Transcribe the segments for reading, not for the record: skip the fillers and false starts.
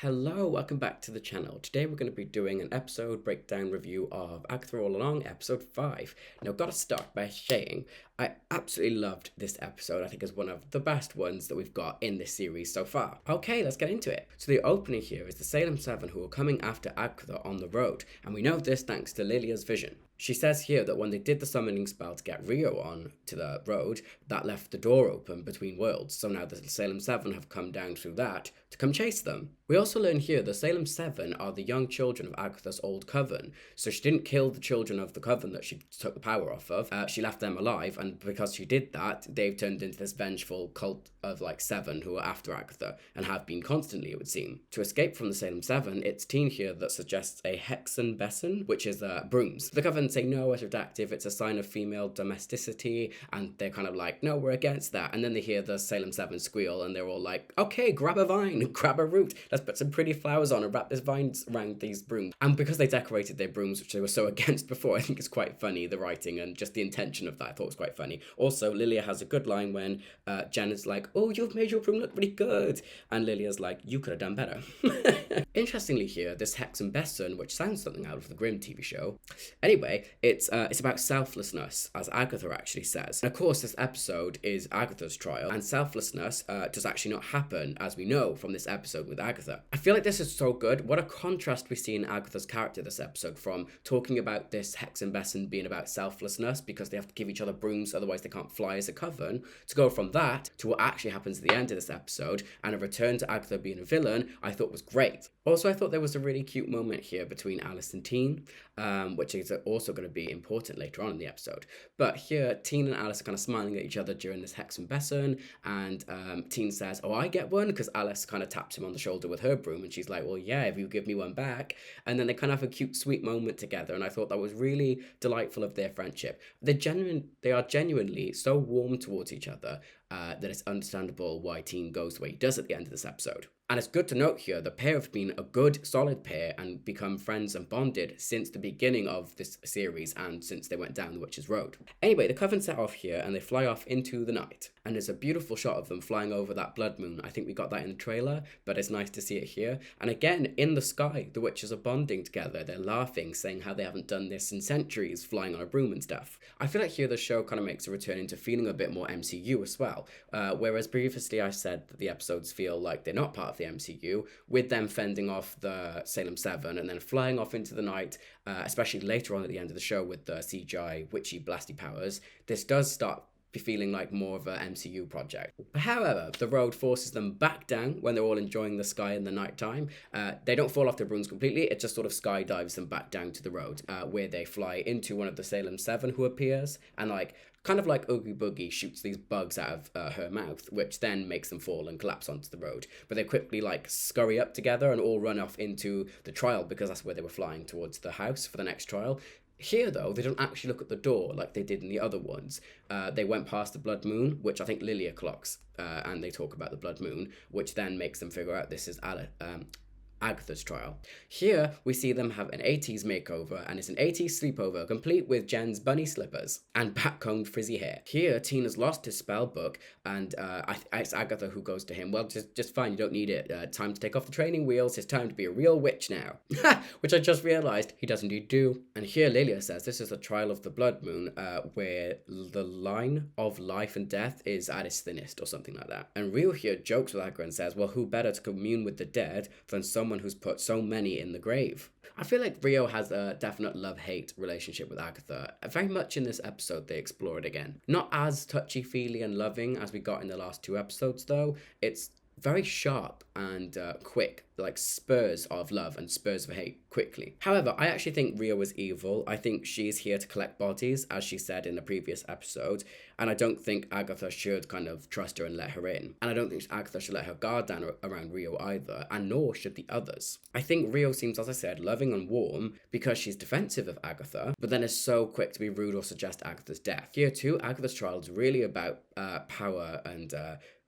Hello, welcome back to the channel. Today we're going to be doing an episode breakdown review of Agatha All Along, episode 5. Now, I've got to start by saying I absolutely loved this episode. I think it's one of the best ones that we've got in this series so far. Okay, let's get into it. So the opening here is the Salem 7 who are coming after Agatha on the road, and we know this thanks to Lilia's vision. She says here that when they did the summoning spell to get Rio on to the road, that left the door open between worlds, so now the Salem 7 have come down through that to come chase them. We also learn here the Salem 7 are the young children of Agatha's old coven, so she didn't kill the children of the coven that she took the power off of, she left them alive, and because she did that, they've turned into this vengeful cult of like 7 who are after Agatha, and have been constantly, it would seem. To escape from the Salem 7, it's Teen here that suggests a Hexen Beson, which is brooms. The coven say no, it's redactive, it's a sign of female domesticity, and they're kind of like, no, we're against that. And then they hear the Salem 7 squeal, and they're all like, okay, grab a vine, grab a root, let's put some pretty flowers on and wrap this vines around these brooms. And because they decorated their brooms, which they were so against before, I think it's quite funny, the writing and just the intention of that I thought was quite funny. Also, Lilia has a good line when Jen is like, oh, you've made your broom look really good. And Lilia's like, you could have done better. Interestingly here, this Hexen Beson, which sounds something out of the Grimm TV show. Anyway, it's about selflessness, as Agatha actually says. And of course, this episode is Agatha's trial, and selflessness does actually not happen, as we know from this episode with Agatha. I feel like this is so good. What a contrast we see in Agatha's character this episode, from talking about this Hexen Beson being about selflessness because they have to give each other brooms, otherwise they can't fly as a coven, to go from that to what actually happens at the end of this episode, and a return to Agatha being a villain, I thought was great. Also, I thought there was a really cute moment here between Alice and Teen, which is also going to be important later on in the episode. But here, Teen and Alice are kind of smiling at each other during this Hexen Beson, and Teen says, oh, I get one, because Alice kind of taps him on the shoulder with her broom, and she's like, well, yeah, if you give me one back. And then they kind of have a cute, sweet moment together, and I thought that was really delightful of their friendship. They are genuinely so warm towards each other that it's understandable why Teen goes the way he does at the end of this episode. And it's good to note here, the pair have been a good, solid pair and become friends and bonded since the beginning of this series and since they went down the Witch's Road. Anyway, the coven set off here and they fly off into the night. And there's a beautiful shot of them flying over that blood moon. I think we got that in the trailer, but it's nice to see it here. And again, in the sky, the witches are bonding together. They're laughing, saying how they haven't done this in centuries, flying on a broom and stuff. I feel like here the show kind of makes a return into feeling a bit more MCU as well. Whereas previously I said that the episodes feel like they're not part of the MCU, with them fending off the Salem 7 and then flying off into the night, especially later on at the end of the show with the CGI witchy blasty powers, this does start feeling like more of an MCU project. However, the road forces them back down when they're all enjoying the sky in the nighttime. They don't fall off their brooms completely, it just sort of skydives them back down to the road, where they fly into one of the Salem 7 who appears, and kind of like Oogie Boogie shoots these bugs out of her mouth, which then makes them fall and collapse onto the road. But they quickly scurry up together and all run off into the trial, because that's where they were flying towards the house for the next trial. Here, though, they don't actually look at the door like they did in the other ones. They went past the blood moon, which I think Lilia clocks, and they talk about the blood moon, which then makes them figure out this is Agatha's trial. Here, we see them have an 80s makeover, and it's an 80s sleepover, complete with Jen's bunny slippers and back-combed frizzy hair. Here, Tina's lost his spell book, and it's Agatha who goes to him, well, just fine, you don't need it. Time to take off the training wheels, it's time to be a real witch now. Which I just realised he does indeed do. And here, Lilia says this is the trial of the blood moon, where the line of life and death is at its thinnest, or something like that. And Rio here jokes with Agatha and says, well, who better to commune with the dead than someone who's put so many in the grave. I feel like Rio has a definite love-hate relationship with Agatha. Very much in this episode they explore it again. Not as touchy-feely and loving as we got in the last 2 episodes though. It's very sharp and quick, like spurs of love and spurs of hate quickly. However, I actually think Rio is evil. I think she's here to collect bodies, as she said in the previous episode, and I don't think Agatha should kind of trust her and let her in. And I don't think Agatha should let her guard down around Rio either, and nor should the others. I think Rio seems, as I said, loving and warm because she's defensive of Agatha, but then is so quick to be rude or suggest Agatha's death. Here too, Agatha's trial is really about power and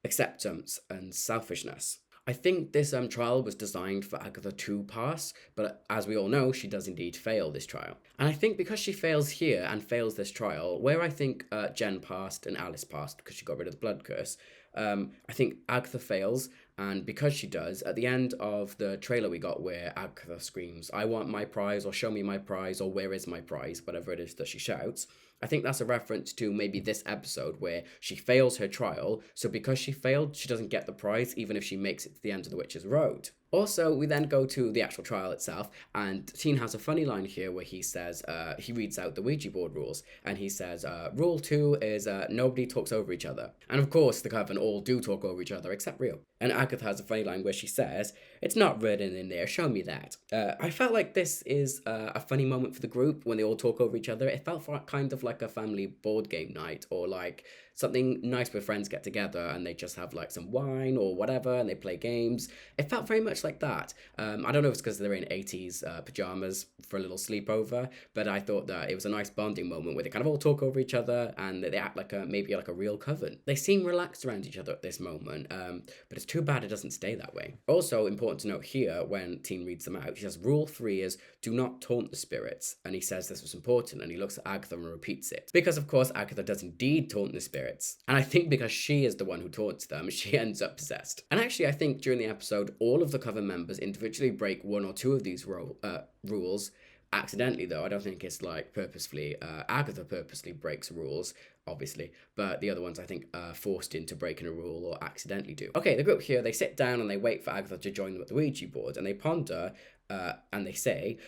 acceptance and selfishness. I think this trial was designed for Agatha to pass, but as we all know, she does indeed fail this trial. And I think because she fails here and fails this trial, where I think Jen passed and Alice passed because she got rid of the blood curse, I think Agatha fails And because she does, at the end of the trailer we got where Agatha screams, "I want my prize," or "Show me my prize," or "Where is my prize?" whatever it is that she shouts, I think that's a reference to maybe this episode where she fails her trial, so because she failed, she doesn't get the prize even if she makes it to the end of the Witch's Road. Also, we then go to the actual trial itself, and Teen has a funny line here where he says, he reads out the Ouija board rules, and he says, Rule 2 is nobody talks over each other. And of course, the Coven all do talk over each other, except Rio. And Agatha has a funny line where she says, "It's not written in there, show me that." I felt like this is a funny moment for the group when they all talk over each other. It felt kind of like a family board game night, or like something nice where friends get together and they just have like some wine or whatever and they play games. It felt very much like that. I don't know if it's because they're in 80s pajamas for a little sleepover, but I thought that it was a nice bonding moment where they kind of all talk over each other and they act like maybe like a real coven. They seem relaxed around each other at this moment, but it's too bad it doesn't stay that way. Also important to note here when Teen reads them out, he says rule 3 is do not taunt the spirits, and he says this was important and he looks at Agatha and repeats it. Because of course Agatha does indeed taunt the spirits, and I think because she is the one who taunts them, she ends up possessed. And actually I think during the episode all of the Coven members individually break one or two of these rules accidentally, though. I don't think it's like purposefully. Agatha purposely breaks rules, obviously, but the other ones I think are forced into breaking a rule or accidentally do. Okay, the group here, they sit down and they wait for Agatha to join them at the Ouija board, and they ponder and they say,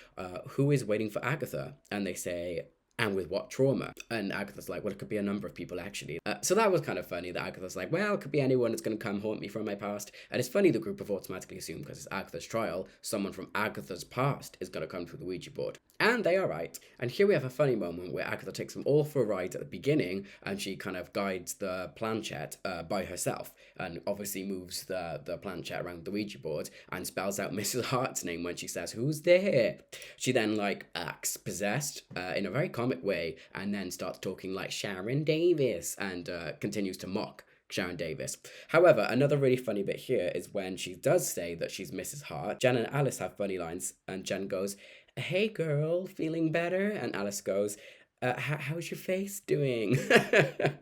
who is waiting for Agatha? And they say, and with what trauma? And Agatha's like, well, it could be a number of people, actually. So that was kind of funny that Agatha's like, well, it could be anyone that's going to come haunt me from my past. And it's funny the group have automatically assumed because it's Agatha's trial, someone from Agatha's past is going to come to the Ouija board. And they are right. And here we have a funny moment where Agatha takes them all for a ride at the beginning and she kind of guides the planchette by herself and obviously moves the planchette around the Ouija board and spells out Mrs. Hart's name when she says, "Who's there?" She then like acts possessed in a very comic way and then starts talking like Sharon Davis and continues to mock Sharon Davis. However, another really funny bit here is when she does say that she's Mrs. Hart. Jen and Alice have funny lines and Jen goes, "Hey girl, feeling better?" And Alice goes, how's your face doing?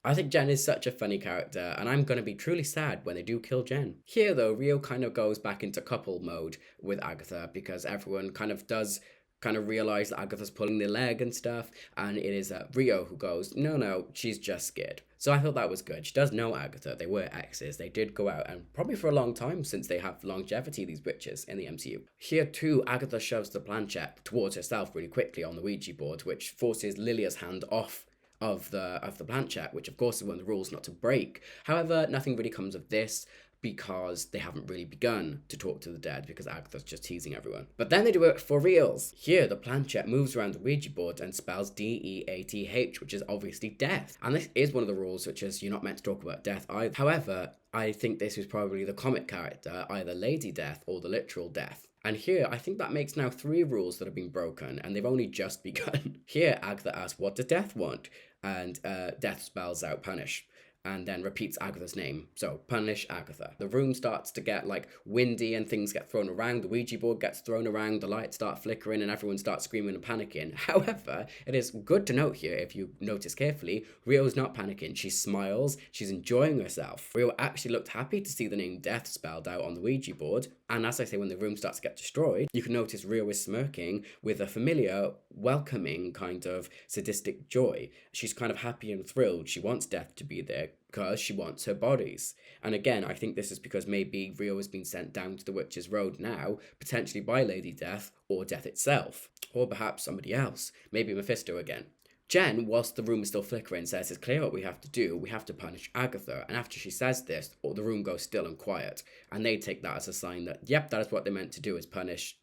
I think Jen is such a funny character, and I'm going to be truly sad when they do kill Jen. Here, though, Rio kind of goes back into couple mode with Agatha because everyone kind of does realize that Agatha's pulling their leg and stuff, and it is Rio who goes, no, she's just scared. So I thought that was good. She does know Agatha. They were exes. They did go out, and probably for a long time since they have longevity, these witches in the MCU. Here too, Agatha shoves the planchette towards herself really quickly on the Ouija board, which forces Lilia's hand off of the planchette, which of course is one of the rules not to break. However, nothing really comes of this because they haven't really begun to talk to the dead because Agatha's just teasing everyone. But then they do it for reals. Here, the planchette moves around the Ouija board and spells DEATH, which is obviously death. And this is one of the rules, which is you're not meant to talk about death either. However, I think this is probably the comic character, either Lady Death or the literal death. And here, I think that makes now 3 rules that have been broken, and they've only just begun. Here, Agatha asks, what does Death want? And Death spells out punish, and then repeats Agatha's name. So, punish Agatha. The room starts to get like windy and things get thrown around. The Ouija board gets thrown around, the lights start flickering and everyone starts screaming and panicking. However, it is good to note here, if you notice carefully, Rio's not panicking. She smiles, she's enjoying herself. Rio actually looked happy to see the name Death spelled out on the Ouija board. And as I say, when the room starts to get destroyed, you can notice Rio is smirking with a familiar, welcoming kind of sadistic joy. She's kind of happy and thrilled. She wants Death to be there because she wants her bodies. And again, I think this is because maybe Rio has been sent down to the Witch's Road now, potentially by Lady Death or Death itself, or perhaps somebody else, maybe Mephisto again. Jen, whilst the room is still flickering, says it's clear what we have to do. We have to punish Agatha. And after she says this, the room goes still and quiet. And they take that as a sign that, yep, that is what they meant to do, is punish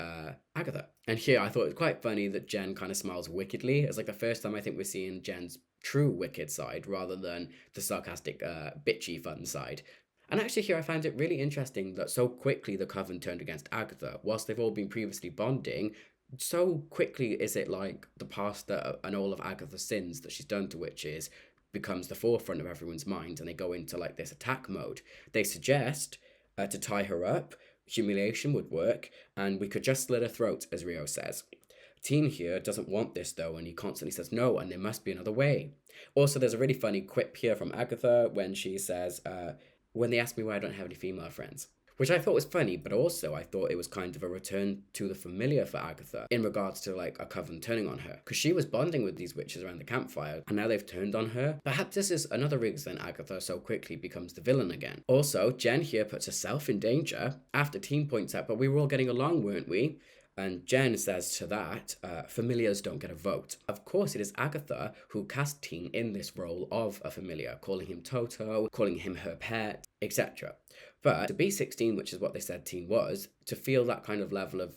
Agatha. And here I thought it was quite funny that Jen kind of smiles wickedly. It's like the first time I think we're seeing Jen's true wicked side rather than the sarcastic, bitchy fun side. And actually here I found it really interesting that so quickly the Coven turned against Agatha. Whilst they've all been previously bonding, so quickly is it like the past and all of Agatha's sins that she's done to witches becomes the forefront of everyone's mind, and they go into like this attack mode. They suggest to tie her up, humiliation would work, and we could just slit her throat, as Rio says. Teen here doesn't want this though, and he constantly says no, and there must be another way. Also, there's a really funny quip here from Agatha when she says, when they ask me why I don't have any female friends. which I thought was funny, but also I thought it was kind of a return to the familiar for Agatha in regards to like a coven turning on her, because she was bonding with these witches around the campfire and now they've turned on her. Perhaps this is another reason Agatha so quickly becomes the villain again. Also, Jen here puts herself in danger after Teen points out, but we were all getting along, weren't we? And Jen says to that, familiars don't get a vote. Of course, it is Agatha who cast Teen in this role of a familiar, calling him Toto, calling him her pet, etc. But to be 16, which is what they said Teen was, to feel that kind of level of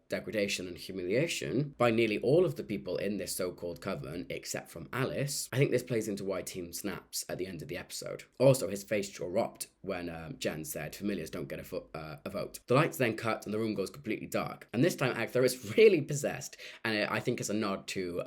degradation and humiliation by nearly all of the people in this so-called coven except from Alice, I think this plays into why Teen snaps at the end of the episode. Also, his face dropped when Jen said familiars don't get a vote. The lights then cut and the room goes completely dark, and this time Agatha is really possessed, and I think it's a nod to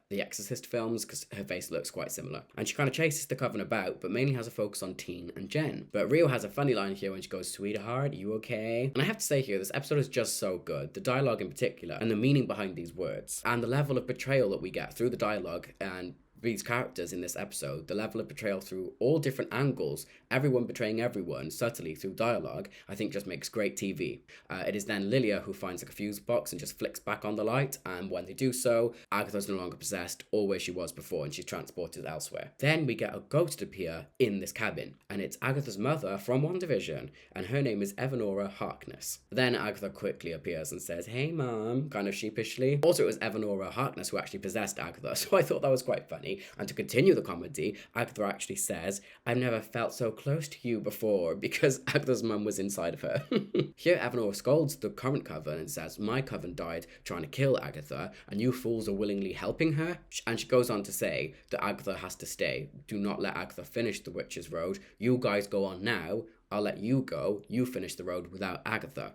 the Exorcist films because her face looks quite similar, and she kind of chases the coven about but mainly has a focus on Teen and Jen. But Rio has a funny line here when she goes, "Sweetheart, you okay?" And I have to say here, this episode is just so good. The dialogue in particular, and the meaning behind these words, and the level of betrayal that we get through the dialogue and these characters in this episode, the level of betrayal through all different angles, everyone betraying everyone subtly through dialogue, I think just makes great TV. It is then Lilia who finds like a fuse box and just flicks back on the light, and when they do so, Agatha's no longer possessed or where she was before, and she's transported elsewhere. Then we get a ghost appear in this cabin, and it's Agatha's mother from WandaVision, and her name is Evanora Harkness. Then Agatha quickly appears and says, "Hey mom," kind of sheepishly. Also, it was Evanora Harkness who actually possessed Agatha, so I thought that was quite funny. And to continue the comedy, Agatha actually says, "I've never felt so close to you before," because Agatha's mum was inside of her. Here, Evanora scolds the current coven and says, "My coven died trying to kill Agatha, and you fools are willingly helping her?" And she goes on to say that Agatha has to stay. "Do not let Agatha finish the Witch's Road. You guys go on now. I'll let you go. You finish the road without Agatha."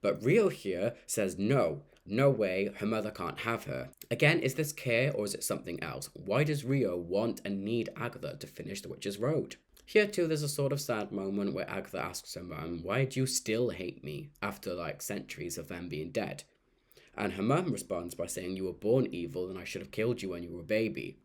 But Rio here says no way, her mother can't have her. Again, is this care or is it something else? Why does Rio want and need Agatha to finish the Witch's Road? Here too, there's a sort of sad moment where Agatha asks her mum, "Why do you still hate me after like centuries of them being dead?" And her mum responds by saying, "You were born evil and I should have killed you when you were a baby."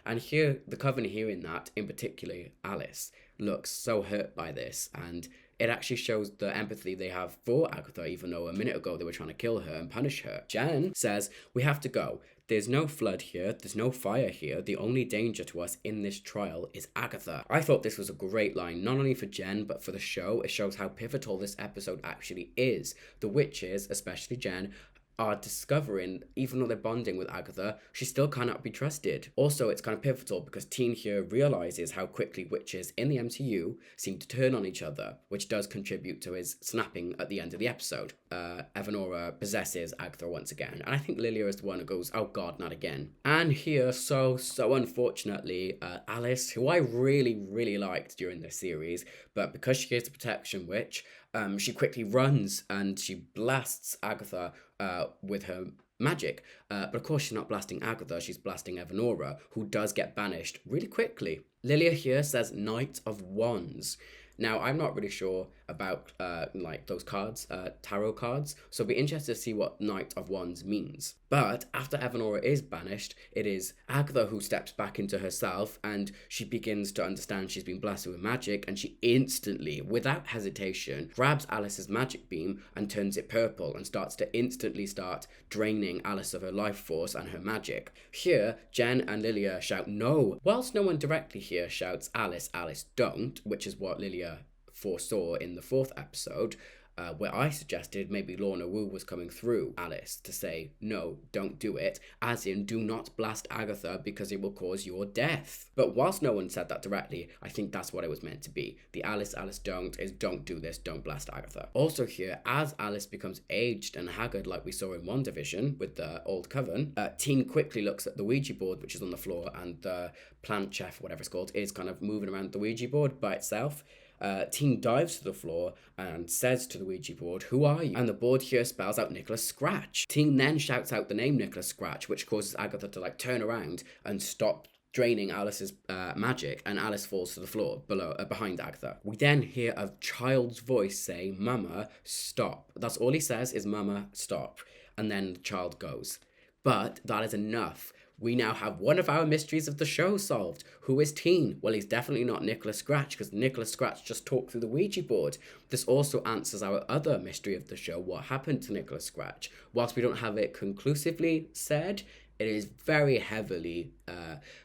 And here, the coven hearing that, in particular Alice, looks so hurt by this, and it actually shows the empathy they have for Agatha, even though a minute ago they were trying to kill her and punish her. Jen says, "We have to go. There's no flood here, there's no fire here, the only danger to us in this trial is Agatha." I thought this was a great line, not only for Jen, but for the show. It shows how pivotal this episode actually is. The witches, especially Jen, are discovering, even though they're bonding with Agatha, she still cannot be trusted. Also, it's kind of pivotal because Teen here realizes how quickly witches in the MCU seem to turn on each other, which does contribute to his snapping at the end of the episode. Evanora possesses Agatha once again, and I think Lilia is the one who goes, "Oh god, not again." And here, so unfortunately, Alice, who I really liked during this series, but because she is the protection witch, she quickly runs and she blasts Agatha with her magic. But of course she's not blasting Agatha, she's blasting Evanora, who does get banished really quickly. Lilia here says Knight of Wands. Now, I'm not really sure about like those cards, tarot cards, so it'll be interested to see what Knight of Wands means. But after Evanora is banished, it is Agatha who steps back into herself, and she begins to understand she's been blasted with magic, and she instantly, without hesitation, grabs Alice's magic beam and turns it purple and starts to instantly start draining Alice of her life force and her magic. Here, Jen and Lilia shout no, whilst no one directly here shouts Alice, Alice, don't, which is what Lilia foresaw in the 4th episode, where I suggested maybe Lorna Wu was coming through Alice to say, "No, don't do it," as in, do not blast Agatha because it will cause your death. But whilst no one said that directly, I think that's what it was meant to be. The Alice, Alice, don't is don't do this, don't blast Agatha. Also here, as Alice becomes aged and haggard like we saw in WandaVision with the old coven, Teen quickly looks at the Ouija board, which is on the floor, and the plant chef, whatever it's called, is kind of moving around the Ouija board by itself. Teen dives to the floor and says to the Ouija board, "Who are you?" And the board here spells out Nicholas Scratch. Teen then shouts out the name Nicholas Scratch, which causes Agatha to like turn around and stop draining Alice's magic, and Alice falls to the floor behind Agatha. We then hear a child's voice say, "Mama, stop." That's all he says is, "Mama, stop." And then the child goes. But that is enough We now have one of our mysteries of the show solved. Who is Teen? Well, he's definitely not Nicholas Scratch, because Nicholas Scratch just talked through the Ouija board. This also answers our other mystery of the show, what happened to Nicholas Scratch. Whilst we don't have it conclusively said, it is very heavily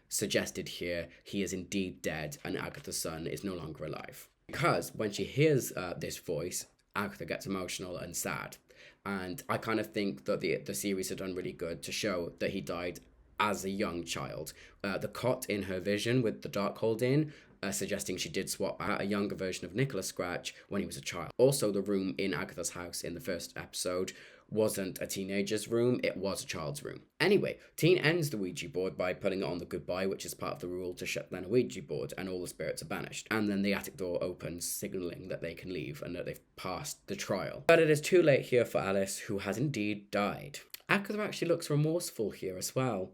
suggested here he is indeed dead and Agatha's son is no longer alive. Because when she hears this voice, Agatha gets emotional and sad. And I kind of think that the series had done really good to show that he died as a young child. The cot in her vision with the Darkhold in, suggesting she did swap out a younger version of Nicholas Scratch when he was a child. Also, the room in Agatha's house in the first episode wasn't a teenager's room, it was a child's room. Anyway, Teen ends the Ouija board by putting it on the goodbye, which is part of the rule to shut down a Ouija board, and all the spirits are banished. And then the attic door opens, signalling that they can leave and that they've passed the trial. But it is too late here for Alice, who has indeed died. Agatha actually looks remorseful here as well.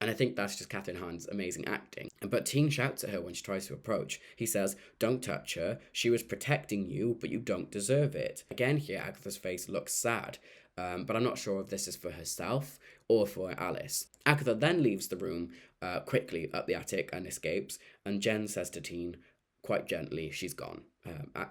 And I think that's just Catherine Hahn's amazing acting. But Teen shouts at her when she tries to approach. He says, "Don't touch her. She was protecting you, but you don't deserve it." Again here, Agatha's face looks sad. But I'm not sure if this is for herself or for Alice. Agatha then leaves the room quickly up the attic and escapes. And Jen says to Teen, quite gently, she's gone.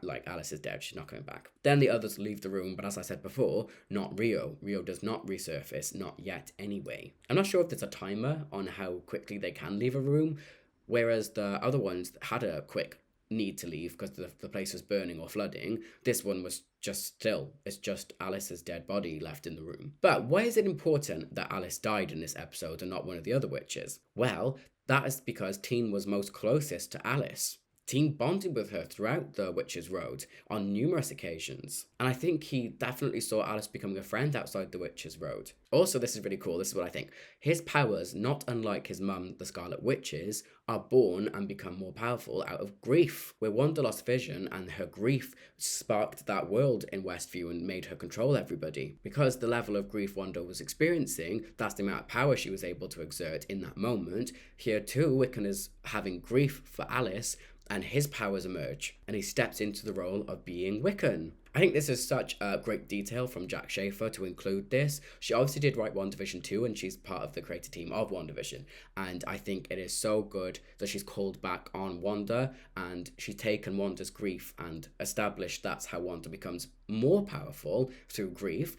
Like, Alice is dead, she's not coming back. Then the others leave the room, but as I said before, not Rio. Rio does not resurface, not yet anyway. I'm not sure if there's a timer on how quickly they can leave a room, whereas the other ones had a quick need to leave because the place was burning or flooding. This one was just still. It's just Alice's dead body left in the room. But why is it important that Alice died in this episode and not one of the other witches? Well, that is because Teen was most closest to Alice. Teen bonded with her throughout the Witch's Road on numerous occasions. And I think he definitely saw Alice becoming a friend outside the Witch's Road. Also, this is really cool, this is what I think. His powers, not unlike his mum, the Scarlet Witch's, are born and become more powerful out of grief. Where Wanda lost vision and her grief sparked that world in Westview and made her control everybody. Because the level of grief Wanda was experiencing, that's the amount of power she was able to exert in that moment. Here too, Wiccan is having grief for Alice, and his powers emerge, and he steps into the role of being Wiccan. I think this is such a great detail from Jack Schaefer to include this. She obviously did write WandaVision 2, and she's part of the creative team of WandaVision, and I think it is so good that she's called back on Wanda, and she's taken Wanda's grief and established that's how Wanda becomes more powerful through grief.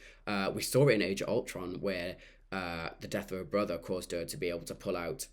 We saw it in Age of Ultron, where the death of her brother caused her to be able to pull out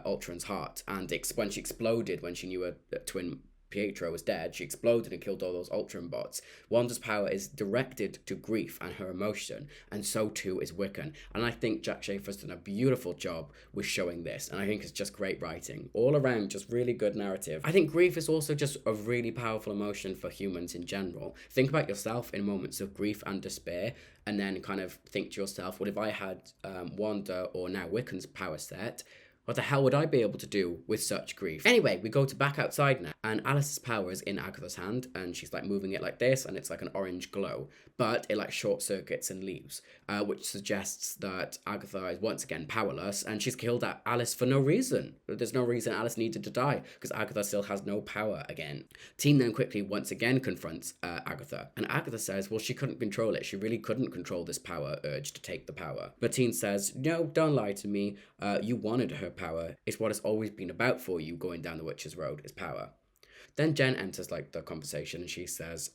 Ultron's heart, and when she exploded, when she knew her twin Pietro was dead, she exploded and killed all those Ultron bots. Wanda's power is directed to grief and her emotion, and so too is Wiccan. And I think Jack Schaefer's done a beautiful job with showing this, and I think it's just great writing. All around, just really good narrative. I think grief is also just a really powerful emotion for humans in general. Think about yourself in moments of grief and despair, and then kind of think to yourself, what if I had Wanda or now Wiccan's power set? What the hell would I be able to do with such grief? Anyway, we go to back outside now, and Alice's power is in Agatha's hand, and she's like moving it like this, and it's like an orange glow, but it like short circuits and leaves, which suggests that Agatha is once again powerless, and she's killed Alice for no reason. There's no reason Alice needed to die, because Agatha still has no power again. Teen then quickly once again confronts Agatha, and Agatha says, well, she couldn't control it. She really couldn't control this power urge to take the power. But Teen says, no, don't lie to me. You wanted her power. It's what it's always been about for you going down the Witch's Road, is power. Then Jen enters like the conversation, and she says,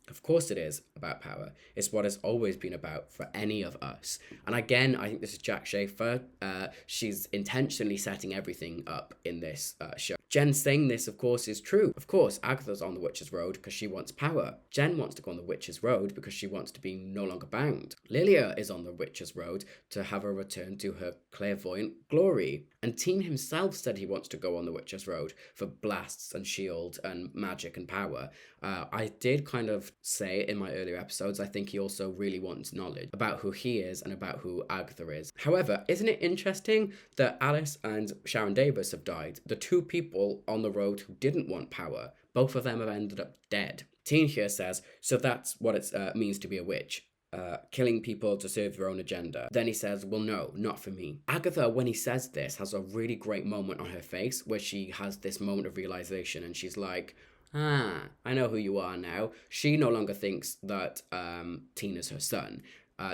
of course it is about power. It's what it's always been about for any of us. And again, I think this is Jack Schaefer. She's intentionally setting everything up in this show. Jen saying this, of course, is true. Of course, Agatha's on the Witch's Road because she wants power. Jen wants to go on the Witch's Road because she wants to be no longer bound. Lilia is on the Witch's Road to have her return to her clairvoyant glory. And Teen himself said he wants to go on the Witch's Road for blasts and shield and magic and power. I did kind of say in my earlier episodes, I think he also really wants knowledge about who he is and about who Agatha is. However, isn't it interesting that Alice and Sharon Davis have died? The two people on the road who didn't want power, both of them have ended up dead. Teen here says, so that's what it means to be a witch. Killing people to serve your own agenda. Then he says, well, no, not for me. Agatha, when he says this, has a really great moment on her face where she has this moment of realization, and she's like, I know who you are now. She no longer thinks that Teen is her son.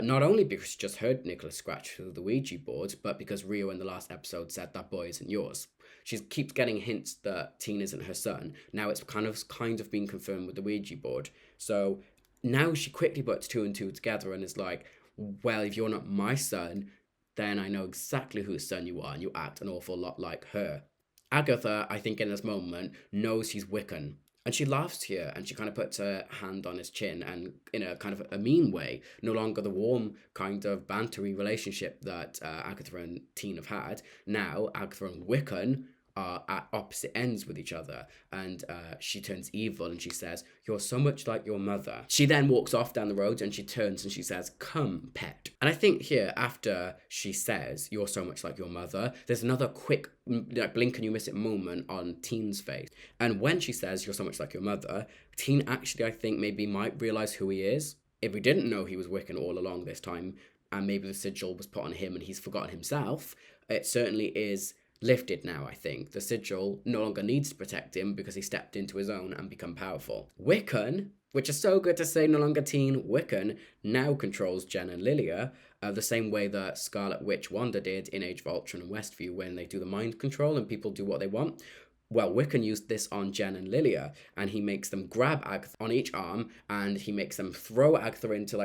Not only because she just heard Nicholas scratch through the Ouija board, but because Rio in the last episode said that boy isn't yours. She keeps getting hints that Teen isn't her son. Now it's kind of been confirmed with the Ouija board. So now she quickly puts two and two together and is like, well, if you're not my son, then I know exactly whose son you are, and you act an awful lot like her. Agatha, I think in this moment, knows he's Wiccan. And she laughs here and she kind of puts her hand on his chin and in a kind of a mean way, no longer the warm kind of bantery relationship that Agatha and Teen have had. Now Agatha and Wiccan are at opposite ends with each other, and she turns evil and she says, "You're so much like your mother." She then walks off down the road and she turns and she says, "Come, pet." And I think here, after she says, "You're so much like your mother," there's another quick blink and you miss it moment on Teen's face. And when she says, "You're so much like your mother," Teen actually, I think, maybe might realize who he is. If we didn't know he was Wiccan all along this time, and maybe the sigil was put on him and he's forgotten himself, it certainly is lifted now, I think. The sigil no longer needs to protect him because he stepped into his own and become powerful. Wiccan, which is so good to say no longer Teen, Wiccan now controls Jen and Lilia, the same way that Scarlet Witch Wanda did in Age of Ultron and Westview when they do the mind control and people do what they want. Well, Wiccan used this on Jen and Lilia, and he makes them grab Agatha on each arm, and he makes them throw Agatha into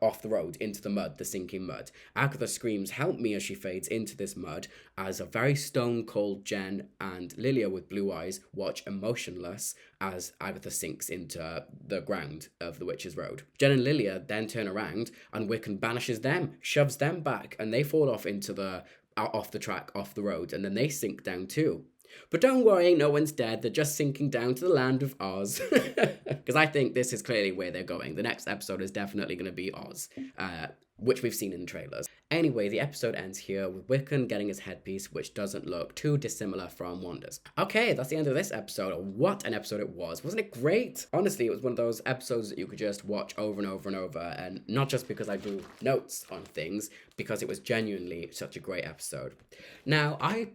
off the road, into the mud, the sinking mud. Agatha screams, "Help me," as she fades into this mud, as a very stone cold Jen and Lilia with blue eyes watch emotionless as Agatha sinks into the ground of the Witch's Road. Jen and Lilia then turn around, and Wiccan banishes them, shoves them back, and they fall off off the track, off the road, and then they sink down too. But don't worry, no one's dead. They're just sinking down to the land of Oz. Because I think this is clearly where they're going. The next episode is definitely going to be Oz, which we've seen in the trailers. Anyway, the episode ends here with Wiccan getting his headpiece, which doesn't look too dissimilar from Wanda's. Okay, that's the end of this episode. What an episode it was. Wasn't it great? Honestly, it was one of those episodes that you could just watch over and over and over. And not just because I do notes on things, because it was genuinely such a great episode. Now, I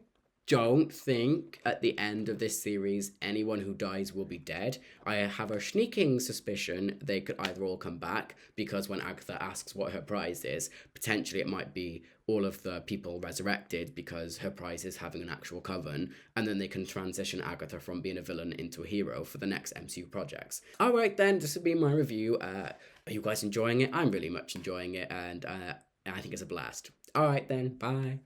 don't think at the end of this series anyone who dies will be dead. I have a sneaking suspicion they could either all come back, because when Agatha asks what her prize is, potentially it might be all of the people resurrected because her prize is having an actual coven, and then they can transition Agatha from being a villain into a hero for the next MCU projects. Alright then, this has been my review. Are you guys enjoying it? I'm really much enjoying it, and I think it's a blast. Alright then, bye.